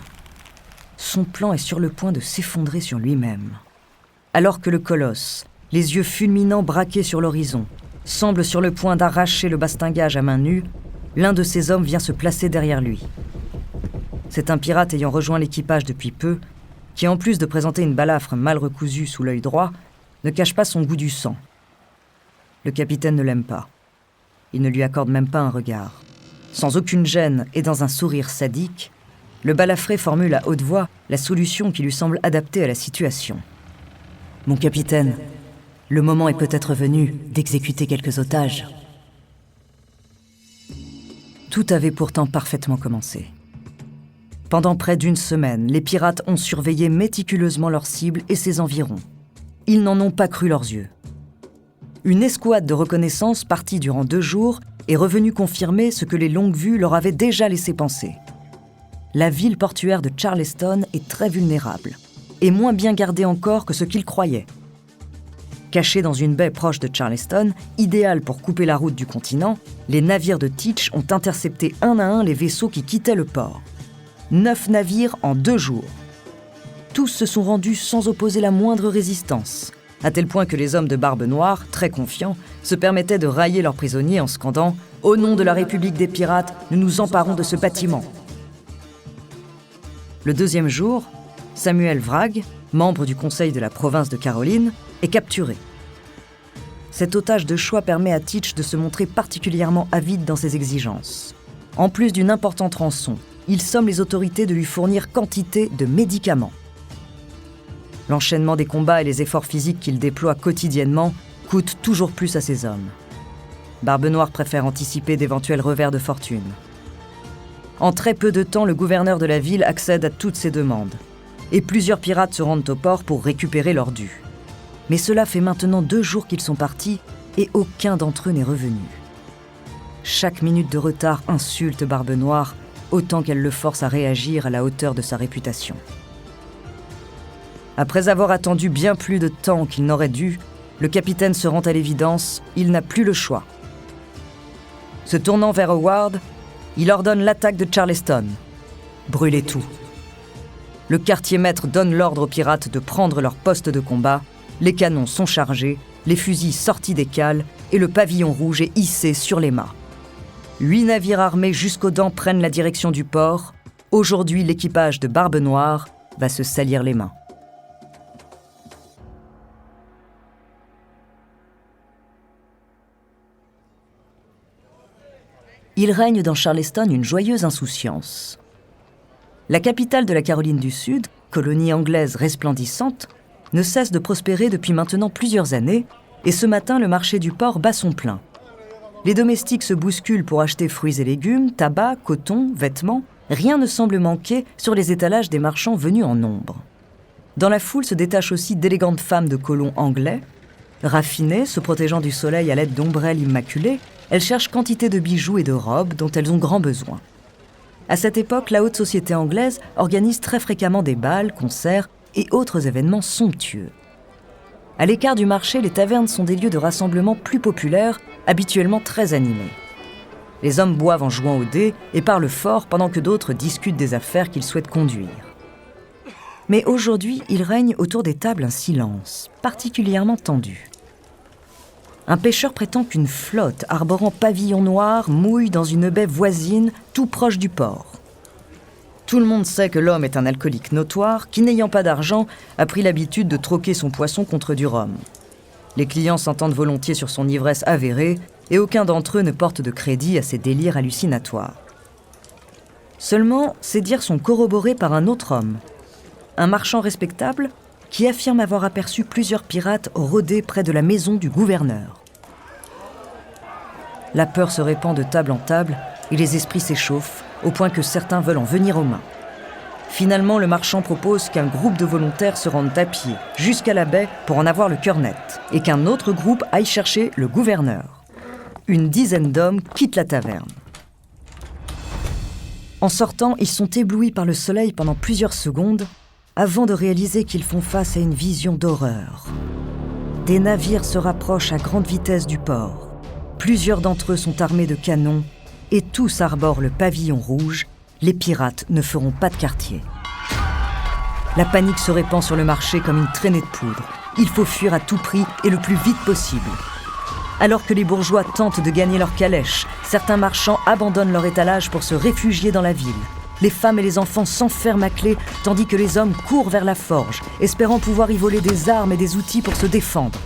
Son plan est sur le point de s'effondrer sur lui-même. Alors que le colosse, les yeux fulminants braqués sur l'horizon, semble sur le point d'arracher le bastingage à main nue, l'un de ses hommes vient se placer derrière lui. C'est un pirate ayant rejoint l'équipage depuis peu, qui en plus de présenter une balafre mal recousue sous l'œil droit, ne cache pas son goût du sang. Le capitaine ne l'aime pas. Il ne lui accorde même pas un regard. Sans aucune gêne et dans un sourire sadique, le balafré formule à haute voix la solution qui lui semble adaptée à la situation. « Mon capitaine, le moment est peut-être venu d'exécuter quelques otages. » Tout avait pourtant parfaitement commencé. Pendant près d'1 semaine, les pirates ont surveillé méticuleusement leur cible et ses environs. Ils n'en ont pas cru leurs yeux. Une escouade de reconnaissance partie durant 2 jours est revenue confirmer ce que les longues vues leur avaient déjà laissé penser. La ville portuaire de Charleston est très vulnérable, et moins bien gardée encore que ce qu'ils croyaient. Cachés dans une baie proche de Charleston, idéale pour couper la route du continent, les navires de Teach ont intercepté un à un les vaisseaux qui quittaient le port. 9 navires en 2 jours. Tous se sont rendus sans opposer la moindre résistance, à tel point que les hommes de Barbe Noire, très confiants, se permettaient de railler leurs prisonniers en scandant « Au nom de la République des pirates, nous nous emparons de ce bâtiment ». Le 2e jour, Samuel Wragg, membre du conseil de la province de Caroline, est capturé. Cet otage de choix permet à Teach de se montrer particulièrement avide dans ses exigences. En plus d'une importante rançon, il somme les autorités de lui fournir quantité de médicaments. L'enchaînement des combats et les efforts physiques qu'il déploie quotidiennement coûtent toujours plus à ses hommes. Barbe Noire préfère anticiper d'éventuels revers de fortune. En très peu de temps, le gouverneur de la ville accède à toutes ses demandes. Et plusieurs pirates se rendent au port pour récupérer leur dû. Mais cela fait maintenant 2 jours qu'ils sont partis et aucun d'entre eux n'est revenu. Chaque minute de retard insulte Barbe Noire, autant qu'elle le force à réagir à la hauteur de sa réputation. Après avoir attendu bien plus de temps qu'il n'aurait dû, le capitaine se rend à l'évidence, il n'a plus le choix. Se tournant vers Howard, il ordonne l'attaque de Charleston. Brûlez tout. Le quartier-maître donne l'ordre aux pirates de prendre leur poste de combat, les canons sont chargés, les fusils sortis des cales et le pavillon rouge est hissé sur les mâts. 8 navires armés jusqu'aux dents prennent la direction du port. Aujourd'hui, l'équipage de Barbe Noire va se salir les mains. Il règne dans Charleston une joyeuse insouciance. La capitale de la Caroline du Sud, colonie anglaise resplendissante, ne cesse de prospérer depuis maintenant plusieurs années, et ce matin, le marché du port bat son plein. Les domestiques se bousculent pour acheter fruits et légumes, tabac, coton, vêtements. Rien ne semble manquer sur les étalages des marchands venus en nombre. Dans la foule se détachent aussi d'élégantes femmes de colons anglais. Raffinées, se protégeant du soleil à l'aide d'ombrelles immaculées, elles cherchent quantité de bijoux et de robes dont elles ont grand besoin. À cette époque, la haute société anglaise organise très fréquemment des bals, concerts et autres événements somptueux. À l'écart du marché, les tavernes sont des lieux de rassemblement plus populaires, habituellement très animés. Les hommes boivent en jouant aux dés et parlent fort pendant que d'autres discutent des affaires qu'ils souhaitent conduire. Mais aujourd'hui, il règne autour des tables un silence particulièrement tendu. Un pêcheur prétend qu'une flotte arborant pavillon noir mouille dans une baie voisine tout proche du port. Tout le monde sait que l'homme est un alcoolique notoire qui, n'ayant pas d'argent, a pris l'habitude de troquer son poisson contre du rhum. Les clients s'entendent volontiers sur son ivresse avérée et aucun d'entre eux ne porte de crédit à ses délires hallucinatoires. Seulement, ces dires sont corroborés par un autre homme, un marchand respectable qui affirme avoir aperçu plusieurs pirates rôder près de la maison du gouverneur. La peur se répand de table en table et les esprits s'échauffent au point que certains veulent en venir aux mains. Finalement, le marchand propose qu'un groupe de volontaires se rende à pied jusqu'à la baie pour en avoir le cœur net et qu'un autre groupe aille chercher le gouverneur. Une dizaine d'hommes quittent la taverne. En sortant, ils sont éblouis par le soleil pendant plusieurs secondes avant de réaliser qu'ils font face à une vision d'horreur. Des navires se rapprochent à grande vitesse du port. Plusieurs d'entre eux sont armés de canons et tous arborent le pavillon rouge. Les pirates ne feront pas de quartier. La panique se répand sur le marché comme une traînée de poudre. Il faut fuir à tout prix et le plus vite possible. Alors que les bourgeois tentent de gagner leur calèche, certains marchands abandonnent leur étalage pour se réfugier dans la ville. Les femmes et les enfants s'enferment à clé, tandis que les hommes courent vers la forge, espérant pouvoir y voler des armes et des outils pour se défendre.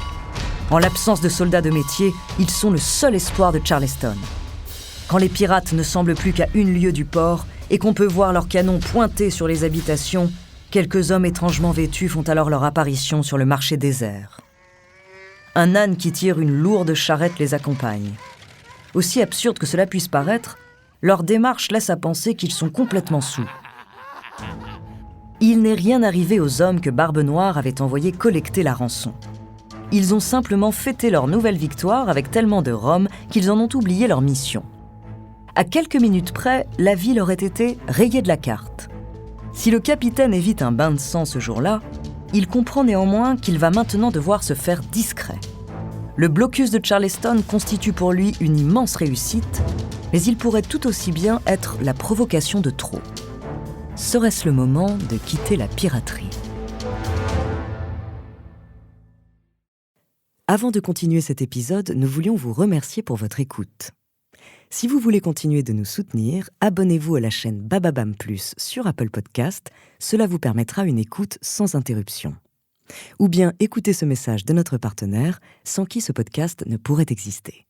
En l'absence de soldats de métier, ils sont le seul espoir de Charleston. Quand les pirates ne semblent plus qu'à 1 lieue du port et qu'on peut voir leurs canons pointés sur les habitations, quelques hommes étrangement vêtus font alors leur apparition sur le marché désert. Un âne qui tire une lourde charrette les accompagne. Aussi absurde que cela puisse paraître, leur démarche laisse à penser qu'ils sont complètement saouls. Il n'est rien arrivé aux hommes que Barbe Noire avait envoyé collecter la rançon. Ils ont simplement fêté leur nouvelle victoire avec tellement de rhum qu'ils en ont oublié leur mission. À quelques minutes près, la ville aurait été rayée de la carte. Si le capitaine évite un bain de sang ce jour-là, il comprend néanmoins qu'il va maintenant devoir se faire discret. Le blocus de Charleston constitue pour lui une immense réussite, mais il pourrait tout aussi bien être la provocation de trop. Serait-ce le moment de quitter la piraterie ? Avant de continuer cet épisode, nous voulions vous remercier pour votre écoute. Si vous voulez continuer de nous soutenir, abonnez-vous à la chaîne Bababam Plus sur Apple Podcast, cela vous permettra une écoute sans interruption. Ou bien écoutez ce message de notre partenaire, sans qui ce podcast ne pourrait exister.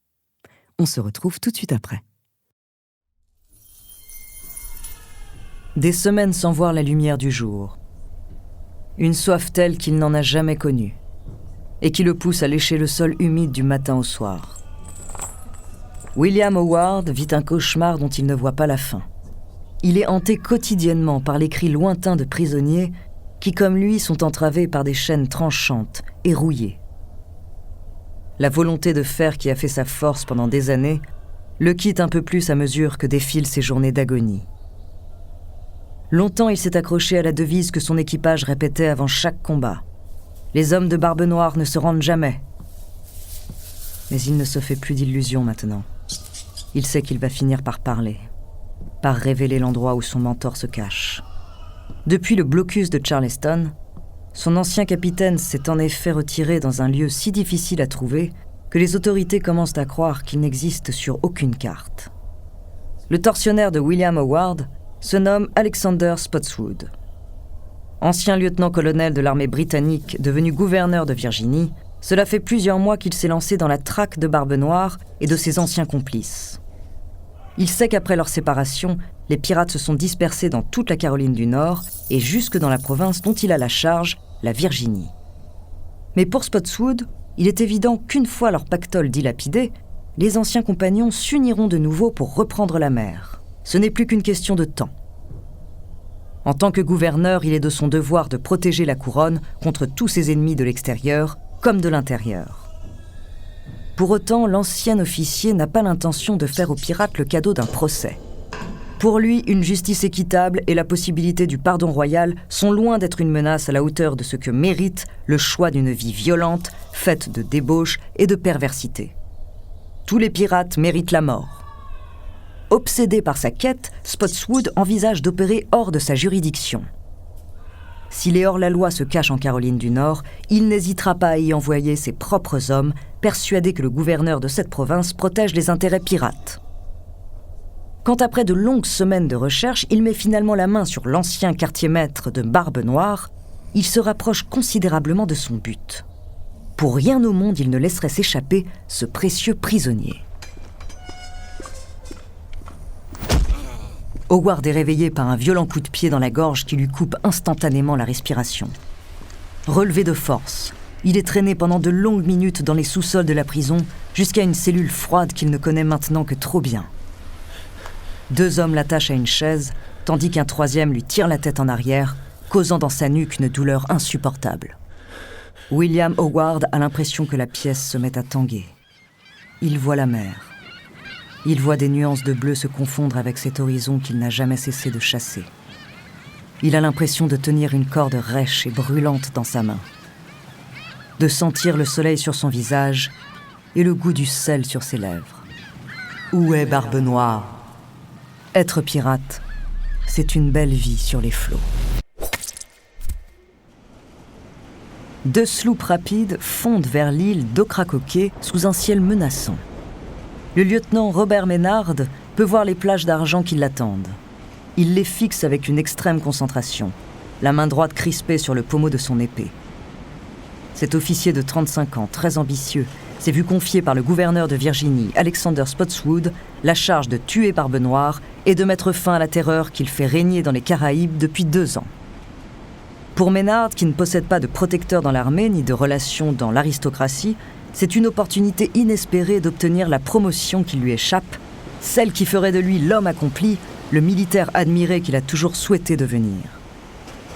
On se retrouve tout de suite après. Des semaines sans voir la lumière du jour. Une soif telle qu'il n'en a jamais connue, et qui le pousse à lécher le sol humide du matin au soir. William Howard vit un cauchemar dont il ne voit pas la fin. Il est hanté quotidiennement par les cris lointains de prisonniers qui, comme lui, sont entravés par des chaînes tranchantes et rouillées. La volonté de faire qui a fait sa force pendant des années le quitte un peu plus à mesure que défilent ses journées d'agonie. Longtemps, il s'est accroché à la devise que son équipage répétait avant chaque combat. Les hommes de Barbe Noire ne se rendent jamais. Mais il ne se fait plus d'illusions maintenant. Il sait qu'il va finir par parler, par révéler l'endroit où son mentor se cache. Depuis le blocus de Charleston, son ancien capitaine s'est en effet retiré dans un lieu si difficile à trouver que les autorités commencent à croire qu'il n'existe sur aucune carte. Le tortionnaire de William Howard se nomme Alexander Spotswood. Ancien lieutenant-colonel de l'armée britannique devenu gouverneur de Virginie, cela fait plusieurs mois qu'il s'est lancé dans la traque de Barbe Noire et de ses anciens complices. Il sait qu'après leur séparation, les pirates se sont dispersés dans toute la Caroline du Nord et jusque dans la province dont il a la charge, la Virginie. Mais pour Spotswood, il est évident qu'une fois leur pactole dilapidé, les anciens compagnons s'uniront de nouveau pour reprendre la mer. Ce n'est plus qu'une question de temps. En tant que gouverneur, il est de son devoir de protéger la couronne contre tous ses ennemis de l'extérieur comme de l'intérieur. Pour autant, l'ancien officier n'a pas l'intention de faire aux pirates le cadeau d'un procès. Pour lui, une justice équitable et la possibilité du pardon royal sont loin d'être une menace à la hauteur de ce que mérite le choix d'une vie violente, faite de débauche et de perversité. Tous les pirates méritent la mort. Obsédé par sa quête, Spotswood envisage d'opérer hors de sa juridiction. Si les hors-la-loi se cachent en Caroline du Nord, il n'hésitera pas à y envoyer ses propres hommes, persuadé que le gouverneur de cette province protège les intérêts pirates. Quand après de longues semaines de recherche, il met finalement la main sur l'ancien quartier-maître de Barbe Noire, il se rapproche considérablement de son but. Pour rien au monde, il ne laisserait s'échapper ce précieux prisonnier. Howard est réveillé par un violent coup de pied dans la gorge qui lui coupe instantanément la respiration. Relevé de force, il est traîné pendant de longues minutes dans les sous-sols de la prison jusqu'à une cellule froide qu'il ne connaît maintenant que trop bien. 2 hommes l'attachent à une chaise, tandis qu'un 3e lui tire la tête en arrière, causant dans sa nuque une douleur insupportable. William Howard a l'impression que la pièce se met à tanguer. Il voit la mer. Il voit des nuances de bleu se confondre avec cet horizon qu'il n'a jamais cessé de chasser. Il a l'impression de tenir une corde rêche et brûlante dans sa main, de sentir le soleil sur son visage et le goût du sel sur ses lèvres. Où est Barbe Noire ? Être pirate, c'est une belle vie sur les flots. 2 sloops rapides fondent vers l'île d'Ocracoke sous un ciel menaçant. Le lieutenant Robert Maynard peut voir les plages d'argent qui l'attendent. Il les fixe avec une extrême concentration, la main droite crispée sur le pommeau de son épée. Cet officier de 35 ans, très ambitieux, s'est vu confier par le gouverneur de Virginie, Alexander Spotswood, la charge de tuer Barbe Noire et de mettre fin à la terreur qu'il fait régner dans les Caraïbes depuis 2 ans. Pour Maynard, qui ne possède pas de protecteur dans l'armée ni de relations dans l'aristocratie, c'est une opportunité inespérée d'obtenir la promotion qui lui échappe, celle qui ferait de lui l'homme accompli, le militaire admiré qu'il a toujours souhaité devenir.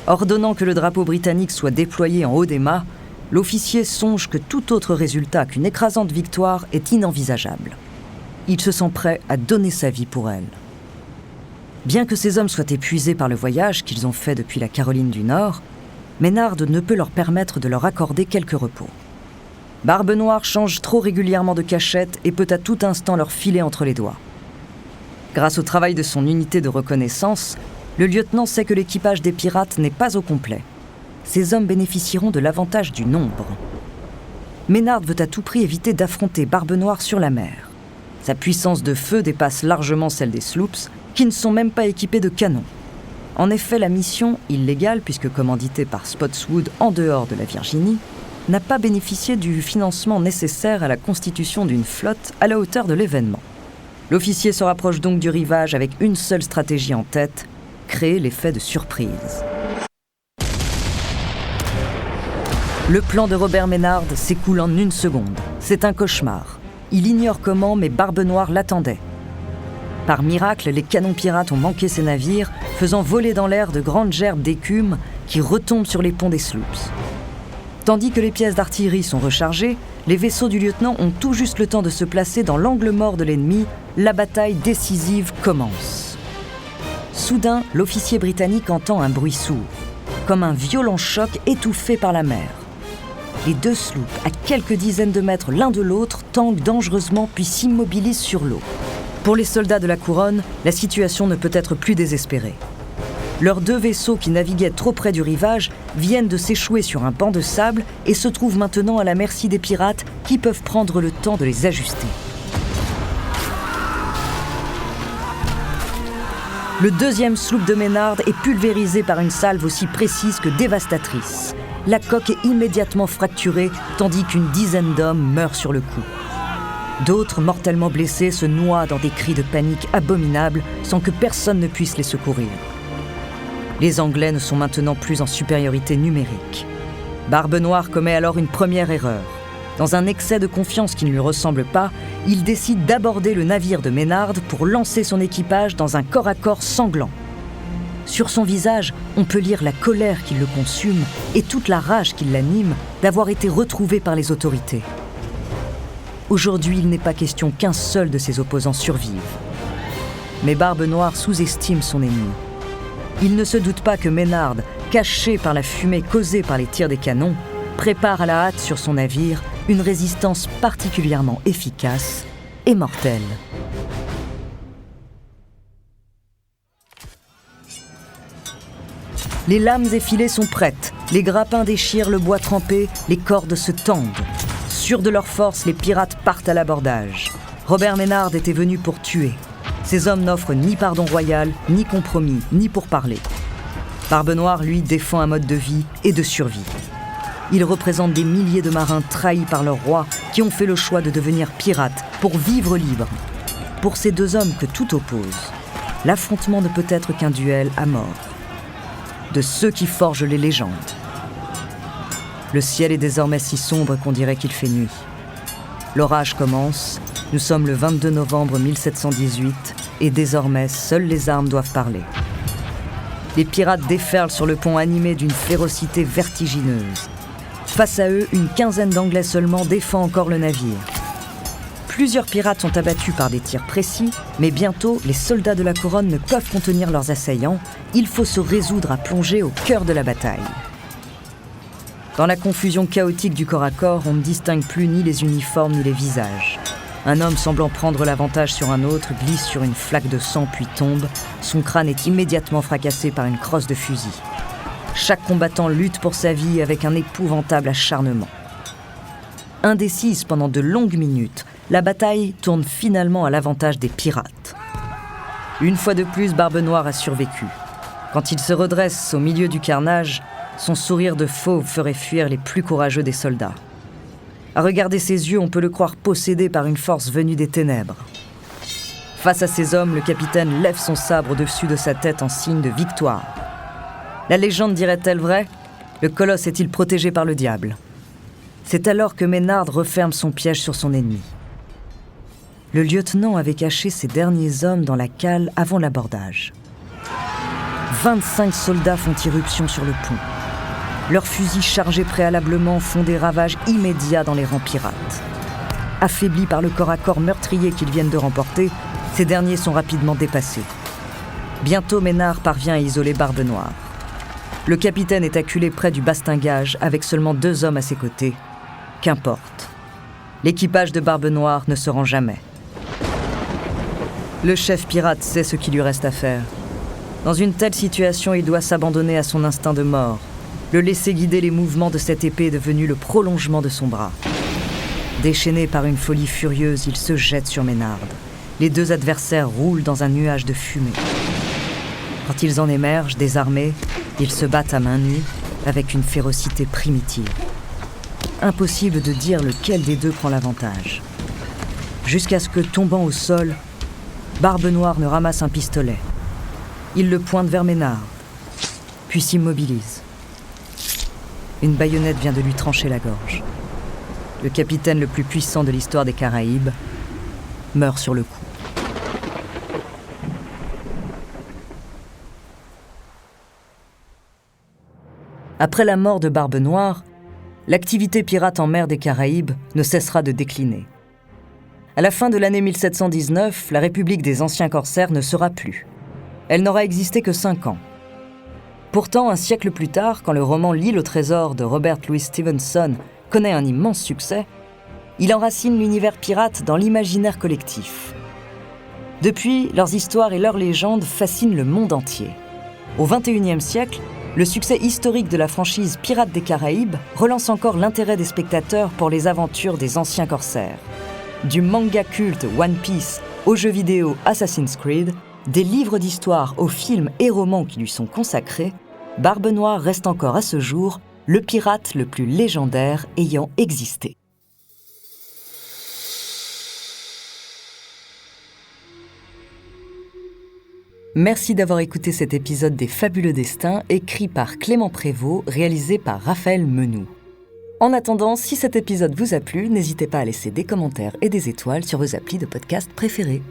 Ordonnant que le drapeau britannique soit déployé en haut des mâts, l'officier songe que tout autre résultat qu'une écrasante victoire est inenvisageable. Il se sent prêt à donner sa vie pour elle. Bien que ces hommes soient épuisés par le voyage qu'ils ont fait depuis la Caroline du Nord, Maynard ne peut leur permettre de leur accorder quelques repos. Barbe Noire change trop régulièrement de cachette et peut à tout instant leur filer entre les doigts. Grâce au travail de son unité de reconnaissance, le lieutenant sait que l'équipage des pirates n'est pas au complet. Ces hommes bénéficieront de l'avantage du nombre. Maynard veut à tout prix éviter d'affronter Barbe Noire sur la mer. Sa puissance de feu dépasse largement celle des sloops, qui ne sont même pas équipés de canons. En effet, la mission, illégale puisque commanditée par Spotswood en dehors de la Virginie, n'a pas bénéficié du financement nécessaire à la constitution d'une flotte à la hauteur de l'événement. L'officier se rapproche donc du rivage avec une seule stratégie en tête, créer l'effet de surprise. Le plan de Robert Maynard s'écoule en 1 seconde. C'est un cauchemar. Il ignore comment, mais Barbe Noire l'attendait. Par miracle, les canons pirates ont manqué ces navires, faisant voler dans l'air de grandes gerbes d'écume qui retombent sur les ponts des sloops. Tandis que les pièces d'artillerie sont rechargées, les vaisseaux du lieutenant ont tout juste le temps de se placer dans l'angle mort de l'ennemi. La bataille décisive commence. Soudain, l'officier britannique entend un bruit sourd, comme un violent choc étouffé par la mer. Les 2 sloops, à quelques dizaines de mètres l'un de l'autre, tanguent dangereusement puis s'immobilisent sur l'eau. Pour les soldats de la couronne, la situation ne peut être plus désespérée. Leurs 2 vaisseaux qui naviguaient trop près du rivage viennent de s'échouer sur un banc de sable et se trouvent maintenant à la merci des pirates qui peuvent prendre le temps de les ajuster. Le 2e sloop de Maynard est pulvérisé par une salve aussi précise que dévastatrice. La coque est immédiatement fracturée, tandis qu'une dizaine d'hommes meurent sur le coup. D'autres, mortellement blessés, se noient dans des cris de panique abominables sans que personne ne puisse les secourir. Les Anglais ne sont maintenant plus en supériorité numérique. Barbe Noire commet alors une première erreur. Dans un excès de confiance qui ne lui ressemble pas, il décide d'aborder le navire de Maynard pour lancer son équipage dans un corps-à-corps sanglant. Sur son visage, on peut lire la colère qui le consume et toute la rage qui l'anime d'avoir été retrouvé par les autorités. Aujourd'hui, il n'est pas question qu'un seul de ses opposants survive. Mais Barbe Noire sous-estime son ennemi. Il ne se doute pas que Maynard, caché par la fumée causée par les tirs des canons, prépare à la hâte sur son navire une résistance particulièrement efficace et mortelle. Les lames et filets sont prêtes, les grappins déchirent le bois trempé, les cordes se tendent. Sûrs de leur force, les pirates partent à l'abordage. Robert Maynard était venu pour tuer. Ces hommes n'offrent ni pardon royal, ni compromis, ni pourparlers. Barbe Noire, lui, défend un mode de vie et de survie. Il représente des milliers de marins trahis par leur roi qui ont fait le choix de devenir pirates pour vivre libres. Pour ces deux hommes que tout oppose, l'affrontement ne peut être qu'un duel à mort. De ceux qui forgent les légendes. Le ciel est désormais si sombre qu'on dirait qu'il fait nuit. L'orage commence, nous sommes le 22 novembre 1718 et désormais seules les armes doivent parler. Les pirates déferlent sur le pont animés d'une férocité vertigineuse. Face à eux, une quinzaine d'Anglais seulement défend encore le navire. Plusieurs pirates sont abattus par des tirs précis, mais bientôt, les soldats de la couronne ne peuvent contenir leurs assaillants. Il faut se résoudre à plonger au cœur de la bataille. Dans la confusion chaotique du corps à corps, on ne distingue plus ni les uniformes ni les visages. Un homme semblant prendre l'avantage sur un autre glisse sur une flaque de sang puis tombe. Son crâne est immédiatement fracassé par une crosse de fusil. Chaque combattant lutte pour sa vie avec un épouvantable acharnement. Indécise pendant de longues minutes, la bataille tourne finalement à l'avantage des pirates. Une fois de plus, Barbe Noire a survécu. Quand il se redresse au milieu du carnage, son sourire de fauve ferait fuir les plus courageux des soldats. À regarder ses yeux, on peut le croire possédé par une force venue des ténèbres. Face à ces hommes, le capitaine lève son sabre au-dessus de sa tête en signe de victoire. La légende dirait-elle vrai ? Le colosse est-il protégé par le diable ? C'est alors que Maynard referme son piège sur son ennemi. Le lieutenant avait caché ses derniers hommes dans la cale avant l'abordage. 25 soldats font irruption sur le pont. Leurs fusils chargés préalablement font des ravages immédiats dans les rangs pirates. Affaiblis par le corps-à-corps meurtrier qu'ils viennent de remporter, ces derniers sont rapidement dépassés. Bientôt, Maynard parvient à isoler Barbe Noire. Le capitaine est acculé près du bastingage avec seulement 2 hommes à ses côtés. Qu'importe. L'équipage de Barbe Noire ne se rend jamais. Le chef pirate sait ce qu'il lui reste à faire. Dans une telle situation, il doit s'abandonner à son instinct de mort. Le laisser guider les mouvements de cette épée est devenu le prolongement de son bras. Déchaîné par une folie furieuse, il se jette sur Maynard. Les 2 adversaires roulent dans un nuage de fumée. Quand ils en émergent, désarmés, ils se battent à main nue, avec une férocité primitive. Impossible de dire lequel des deux prend l'avantage. Jusqu'à ce que, tombant au sol, Barbe Noire ne ramasse un pistolet. Il le pointe vers Maynard, puis s'immobilise. Une baïonnette vient de lui trancher la gorge. Le capitaine le plus puissant de l'histoire des Caraïbes meurt sur le coup. Après la mort de Barbe Noire, l'activité pirate en mer des Caraïbes ne cessera de décliner. À la fin de l'année 1719, la République des anciens corsaires ne sera plus. Elle n'aura existé que 5 ans. Pourtant, un siècle plus tard, quand le roman L'île au trésor de Robert Louis Stevenson connaît un immense succès, il enracine l'univers pirate dans l'imaginaire collectif. Depuis, leurs histoires et leurs légendes fascinent le monde entier. Au XXIe siècle, le succès historique de la franchise Pirates des Caraïbes relance encore l'intérêt des spectateurs pour les aventures des anciens corsaires. Du manga culte One Piece aux jeux vidéo Assassin's Creed, des livres d'histoire aux films et romans qui lui sont consacrés, Barbe Noire reste encore à ce jour le pirate le plus légendaire ayant existé. Merci d'avoir écouté cet épisode des Fabuleux Destins, écrit par Clément Prévost, réalisé par Raphaël Menou. En attendant, si cet épisode vous a plu, n'hésitez pas à laisser des commentaires et des étoiles sur vos applis de podcast préférés.